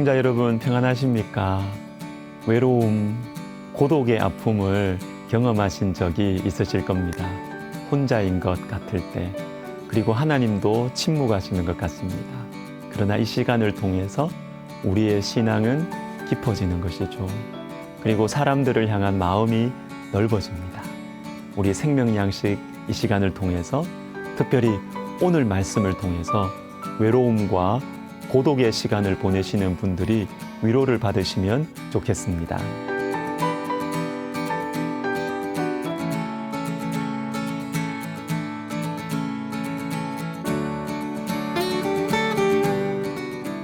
애청자 여러분 평안하십니까? 외로움, 고독의 아픔을 경험하신 적이 있으실 겁니다. 혼자인 것 같을 때, 그리고 하나님도 침묵하시는 것 같습니다. 그러나 이 시간을 통해서 우리의 신앙은 깊어지는 것이죠. 그리고 사람들을 향한 마음이 넓어집니다. 우리 생명양식 이 시간을 통해서, 특별히 오늘 말씀을 통해서 외로움과 고독의 시간을 보내시는 분들이 위로를 받으시면 좋겠습니다.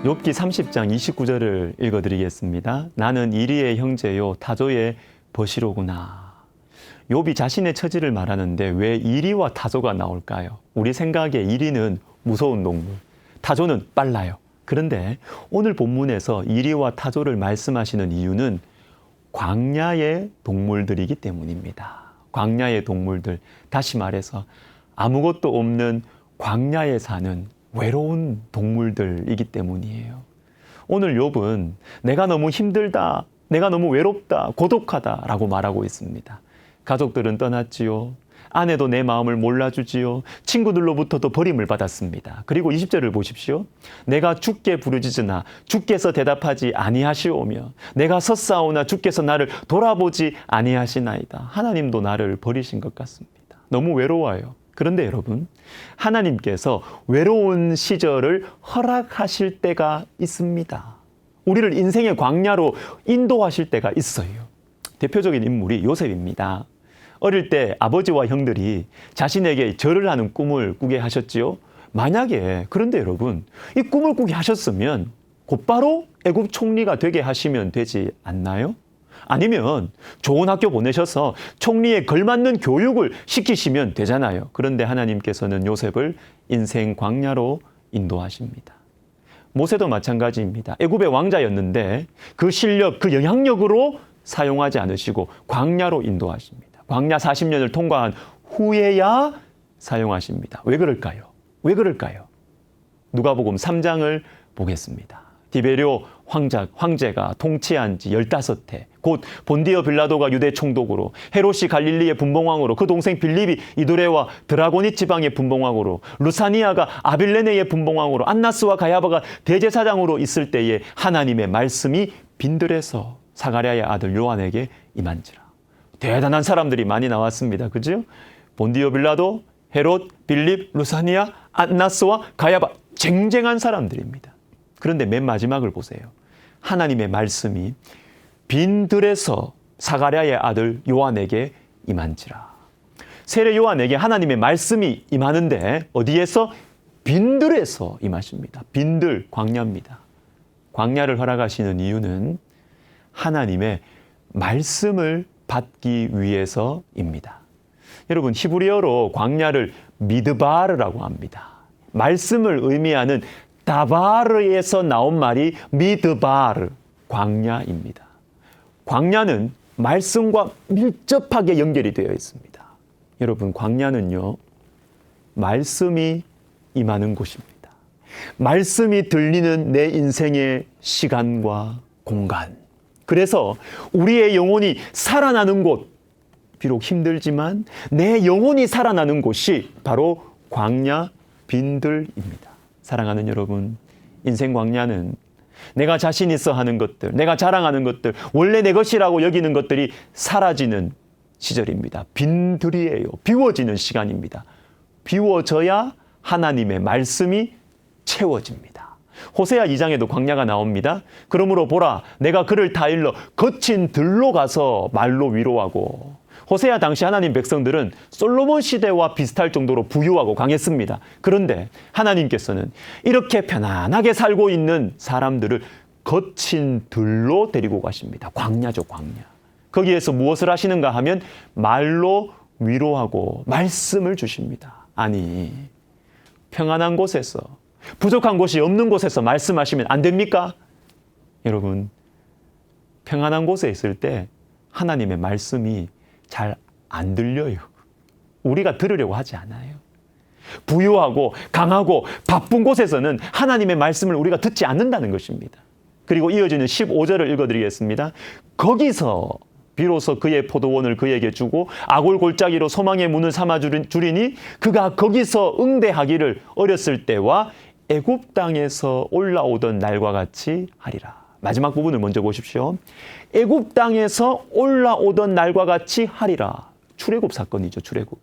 욥기 30장 29절을 읽어드리겠습니다. 나는 이리의 형제요 타조의 버시로구나. 욥이 자신의 처지를 말하는데 왜 이리와 타조가 나올까요? 우리 생각에 이리는 무서운 동물, 타조는 빨라요. 그런데 오늘 본문에서 이리와 타조를 말씀하시는 이유는 광야의 동물들이기 때문입니다. 광야의 동물들, 다시 말해서 아무것도 없는 광야에 사는 외로운 동물들이기 때문이에요. 오늘 욥은 내가 너무 힘들다, 내가 너무 외롭다, 고독하다라고 말하고 있습니다. 가족들은 떠났지요. 아내도 내 마음을 몰라주지요. 친구들로부터도 버림을 받았습니다. 그리고 20절을 보십시오. 내가 주께 부르짖으나 주께서 대답하지 아니하시오며 내가 섰사오나 주께서 나를 돌아보지 아니하시나이다. 하나님도 나를 버리신 것 같습니다. 너무 외로워요. 그런데 여러분, 하나님께서 외로운 시절을 허락하실 때가 있습니다. 우리를 인생의 광야로 인도하실 때가 있어요. 대표적인 인물이 요셉입니다. 어릴 때 아버지와 형들이 자신에게 절을 하는 꿈을 꾸게 하셨지요. 만약에, 그런데 여러분, 이 꿈을 꾸게 하셨으면 곧바로 애굽 총리가 되게 하시면 되지 않나요? 아니면 좋은 학교 보내셔서 총리에 걸맞는 교육을 시키시면 되잖아요. 그런데 하나님께서는 요셉을 인생 광야로 인도하십니다. 모세도 마찬가지입니다. 애굽의 왕자였는데 그 실력, 그 영향력으로 사용하지 않으시고 광야로 인도하십니다. 광야 40년을 통과한 후에야 사용하십니다. 왜 그럴까요? 왜 그럴까요? 누가복음 3장을 보겠습니다. 디베료 황제가 통치한 지 15해, 곧 본디어 빌라도가 유대 총독으로, 헤롯이 갈릴리의 분봉왕으로, 그 동생 빌립이 이두레와 드라고니 지방의 분봉왕으로, 루사니아가 아빌레네의 분봉왕으로, 안나스와 가야바가 대제사장으로 있을 때에 하나님의 말씀이 빈들에서 사가랴의 아들 요한에게 임한지라. 대단한 사람들이 많이 나왔습니다. 그죠? 본디오 빌라도, 헤롯, 빌립, 루사니아, 안나스와 가야바, 쟁쟁한 사람들입니다. 그런데 맨 마지막을 보세요. 하나님의 말씀이 빈들에서 사가랴의 아들 요한에게 임한지라. 세례 요한에게 하나님의 말씀이 임하는데 어디에서? 빈들에서 임하십니다. 빈들, 광야입니다. 광야를 허락하시는 이유는 하나님의 말씀을 받기 위해서입니다. 여러분, 히브리어로 광야를 미드바르라고 합니다. 말씀을 의미하는 다바르에서 나온 말이 미드바르, 광야입니다. 광야는 말씀과 밀접하게 연결이 되어 있습니다. 여러분, 광야는요, 말씀이 임하는 곳입니다. 말씀이 들리는 내 인생의 시간과 공간. 그래서 우리의 영혼이 살아나는 곳, 비록 힘들지만 내 영혼이 살아나는 곳이 바로 광야 빈들입니다. 사랑하는 여러분, 인생 광야는 내가 자신 있어 하는 것들, 내가 자랑하는 것들, 원래 내 것이라고 여기는 것들이 사라지는 시절입니다. 빈들이에요. 비워지는 시간입니다. 비워져야 하나님의 말씀이 채워집니다. 호세아 2장에도 광야가 나옵니다. 그러므로 보라, 내가 그를 다 일러 거친 들로 가서 말로 위로하고. 호세아 당시 하나님 백성들은 솔로몬 시대와 비슷할 정도로 부유하고 강했습니다. 그런데 하나님께서는 이렇게 편안하게 살고 있는 사람들을 거친 들로 데리고 가십니다. 광야죠, 광야. 거기에서 무엇을 하시는가 하면 말로 위로하고 말씀을 주십니다. 아니, 평안한 곳에서, 부족한 곳이 없는 곳에서 말씀하시면 안 됩니까? 여러분, 평안한 곳에 있을 때 하나님의 말씀이 잘 안 들려요. 우리가 들으려고 하지 않아요. 부유하고 강하고 바쁜 곳에서는 하나님의 말씀을 우리가 듣지 않는다는 것입니다. 그리고 이어지는 15절을 읽어드리겠습니다. 거기서 비로소 그의 포도원을 그에게 주고 아골 골짜기로 소망의 문을 삼아 주리니 그가 거기서 응대하기를 어렸을 때와 애굽 땅에서 올라오던 날과 같이 하리라. 마지막 부분을 먼저 보십시오. 애굽 땅에서 올라오던 날과 같이 하리라. 출애굽 사건이죠. 출애굽.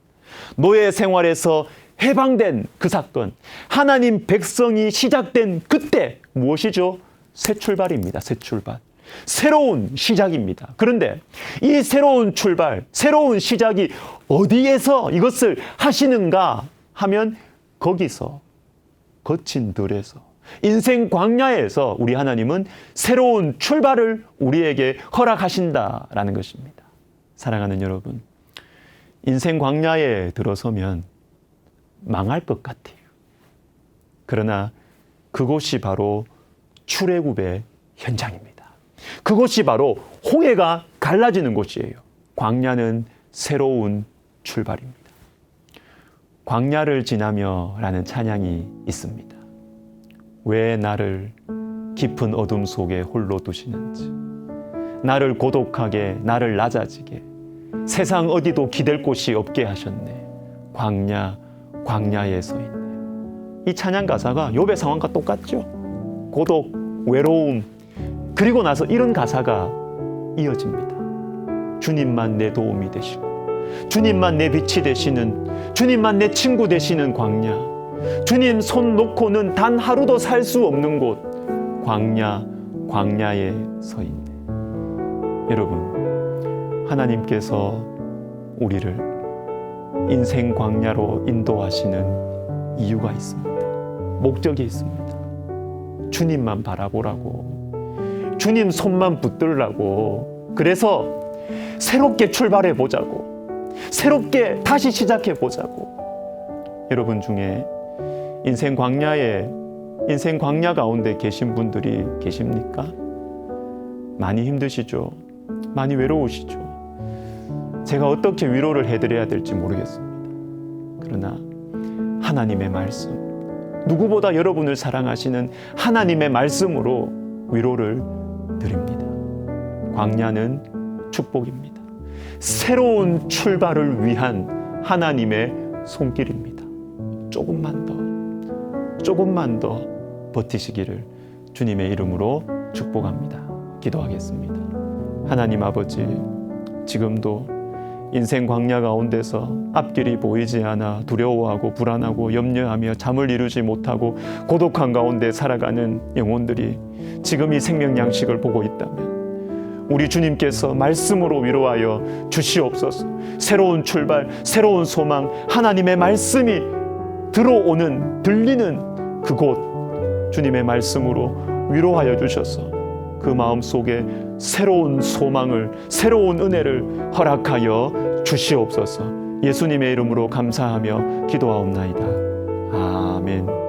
노예 생활에서 해방된 그 사건, 하나님 백성이 시작된 그때 무엇이죠? 새 출발입니다. 새 출발. 새로운 시작입니다. 그런데 이 새로운 출발, 새로운 시작이 어디에서 이것을 하시는가 하면 거기서, 거친 들에서, 인생 광야에서 우리 하나님은 새로운 출발을 우리에게 허락하신다라는 것입니다. 사랑하는 여러분, 인생 광야에 들어서면 망할 것 같아요. 그러나 그곳이 바로 출애굽의 현장입니다. 그곳이 바로 홍해가 갈라지는 곳이에요. 광야는 새로운 출발입니다. 광야를 지나며 라는 찬양이 있습니다. 왜 나를 깊은 어둠 속에 홀로 두시는지, 나를 고독하게, 나를 낮아지게, 세상 어디도 기댈 곳이 없게 하셨네. 광야에 서 있네. 이 찬양 가사가 욥의 상황과 똑같죠. 고독, 외로움, 그리고 나서 이런 가사가 이어집니다. 주님만 내 도움이 되시고, 주님만 내 빛이 되시는, 주님만 내 친구 되시는 광야, 주님 손 놓고는 단 하루도 살 수 없는 곳, 광야에 서 있네. 여러분, 하나님께서 우리를 인생 광야로 인도하시는 이유가 있습니다. 목적이 있습니다. 주님만 바라보라고, 주님 손만 붙들라고. 그래서 새롭게 출발해 보자고, 새롭게 다시 시작해 보자고. 여러분 중에 인생 광야 가운데 계신 분들이 계십니까? 많이 힘드시죠? 많이 외로우시죠? 제가 어떻게 위로를 해드려야 될지 모르겠습니다. 그러나 하나님의 말씀, 누구보다 여러분을 사랑하시는 하나님의 말씀으로 위로를 드립니다. 광야는 축복입니다. 새로운 출발을 위한 하나님의 손길입니다. 조금만 더 버티시기를 주님의 이름으로 축복합니다. 기도하겠습니다. 하나님 아버지, 지금도 인생 광야 가운데서 앞길이 보이지 않아 두려워하고 불안하고 염려하며 잠을 이루지 못하고 고독한 가운데 살아가는 영혼들이 지금 이 생명 양식을 보고 있다면 우리 주님께서 말씀으로 위로하여 주시옵소서. 새로운 출발, 새로운 소망, 하나님의 말씀이 들리는 그곳 주님의 말씀으로 위로하여 주셔서 그 마음속에 새로운 소망을, 새로운 은혜를 허락하여 주시옵소서. 예수님의 이름으로 감사하며 기도하옵나이다. 아멘.